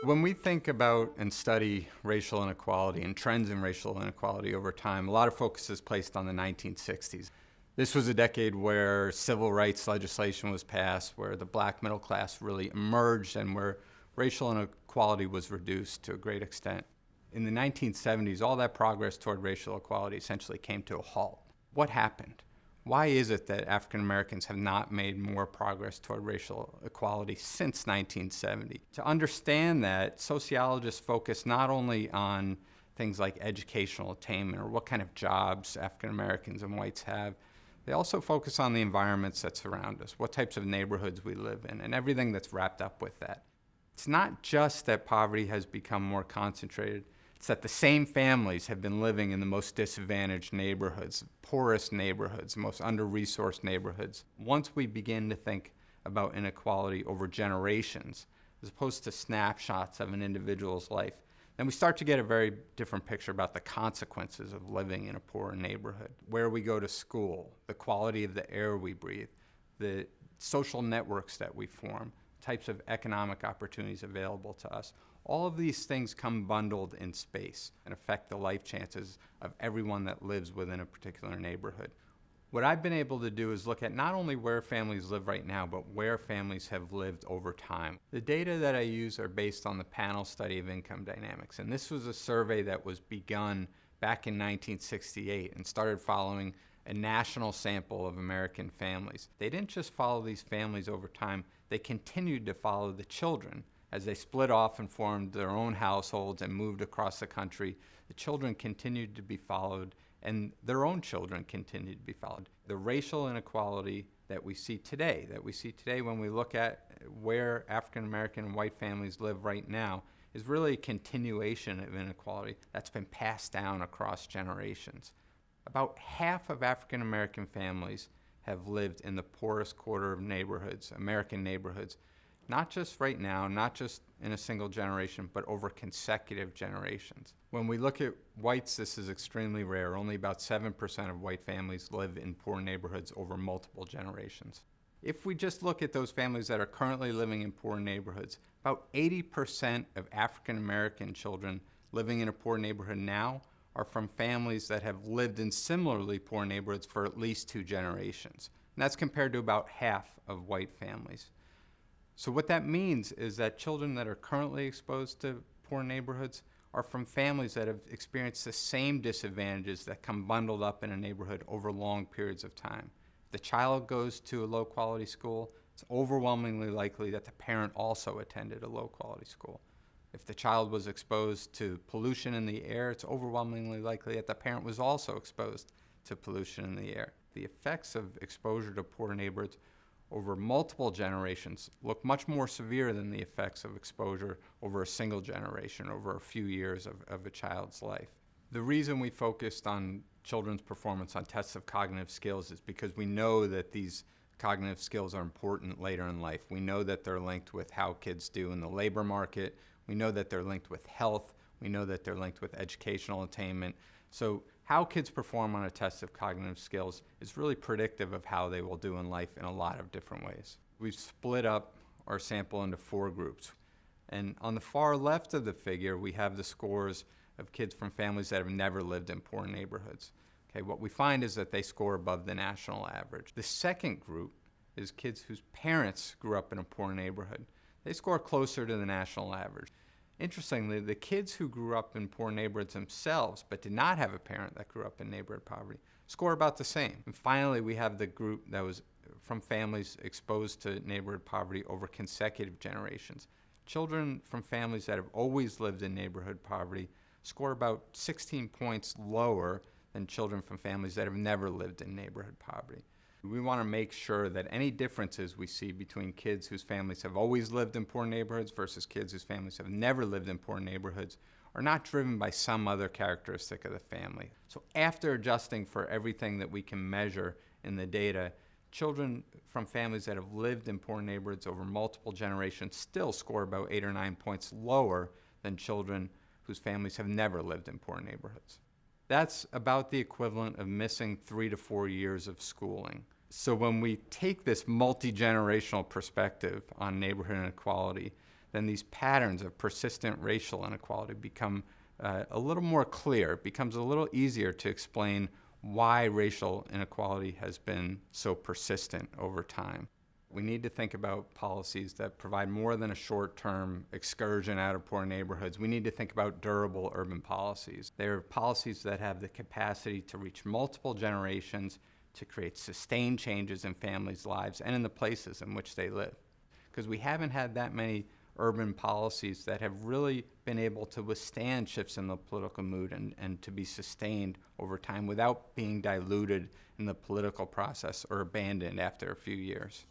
When we think about and study racial inequality and trends in racial inequality over time, a lot of focus is placed on the 1960s. This was a decade where civil rights legislation was passed, where the black middle class really emerged, and where racial inequality was reduced to a great extent. In the 1970s, all that progress toward racial equality essentially came to a halt. What happened? Why is it that African Americans have not made more progress toward racial equality since 1970? To understand that, sociologists focus not only on things like educational attainment or what kind of jobs African Americans and whites have, they also focus on the environments that surround us, what types of neighborhoods we live in, and everything that's wrapped up with that. It's not just that poverty has become more concentrated, it's that the same families have been living in the most disadvantaged neighborhoods, poorest neighborhoods, most under-resourced neighborhoods. Once we begin to think about inequality over generations, as opposed to snapshots of an individual's life, then we start to get a very different picture about the consequences of living in a poor neighborhood. Where we go to school, the quality of the air we breathe, the social networks that we form, types of economic opportunities available to us. All of these things come bundled in space and affect the life chances of everyone that lives within a particular neighborhood. What I've been able to do is look at not only where families live right now, but where families have lived over time. The data that I use are based on the panel study of income dynamics, and this was a survey that was begun back in 1968 and started following a national sample of American families. They didn't just follow these families over time, they continued to follow the children. As they split off and formed their own households and moved across the country, the children continued to be followed, and their own children continued to be followed. The racial inequality that we see today when we look at where African American and white families live right now, is really a continuation of inequality that's been passed down across generations. About half of African American families have lived in the poorest quarter of neighborhoods, American neighborhoods, not just right now, not just in a single generation, but over consecutive generations. When we look at whites, this is extremely rare. Only about 7% of white families live in poor neighborhoods over multiple generations. If we just look at those families that are currently living in poor neighborhoods, about 80% of African American children living in a poor neighborhood now are from families that have lived in similarly poor neighborhoods for at least 2 generations. And that's compared to about half of white families. So what that means is that children that are currently exposed to poor neighborhoods are from families that have experienced the same disadvantages that come bundled up in a neighborhood over long periods of time. If the child goes to a low-quality school, it's overwhelmingly likely that the parent also attended a low-quality school. If the child was exposed to pollution in the air, it's overwhelmingly likely that the parent was also exposed to pollution in the air. The effects of exposure to poor neighborhoods over multiple generations look much more severe than the effects of exposure over a single generation, over a few years of a child's life. The reason we focused on children's performance on tests of cognitive skills is because we know that these cognitive skills are important later in life. We know that they're linked with how kids do in the labor market. We know that they're linked with health. We know that they're linked with educational attainment. So how kids perform on a test of cognitive skills is really predictive of how they will do in life in a lot of different ways. We've split up our sample into 4 groups. And on the far left of the figure, we have the scores of kids from families that have never lived in poor neighborhoods. Okay, what we find is that they score above the national average. The second group is kids whose parents grew up in a poor neighborhood. They score closer to the national average. Interestingly, the kids who grew up in poor neighborhoods themselves but did not have a parent that grew up in neighborhood poverty score about the same. And finally, we have the group that was from families exposed to neighborhood poverty over consecutive generations. Children from families that have always lived in neighborhood poverty score about 16 points lower than children from families that have never lived in neighborhood poverty. We want to make sure that any differences we see between kids whose families have always lived in poor neighborhoods versus kids whose families have never lived in poor neighborhoods are not driven by some other characteristic of the family. So after adjusting for everything that we can measure in the data, children from families that have lived in poor neighborhoods over multiple generations still score about 8 or 9 points lower than children whose families have never lived in poor neighborhoods. That's about the equivalent of missing 3 to 4 years of schooling. So when we take this multi-generational perspective on neighborhood inequality, then these patterns of persistent racial inequality become a little more clear. It becomes a little easier to explain why racial inequality has been so persistent over time. We need to think about policies that provide more than a short-term excursion out of poor neighborhoods. We need to think about durable urban policies. They're policies that have the capacity to reach multiple generations, to create sustained changes in families' lives and in the places in which they live. Because we haven't had that many urban policies that have really been able to withstand shifts in the political mood and to be sustained over time without being diluted in the political process or abandoned after a few years.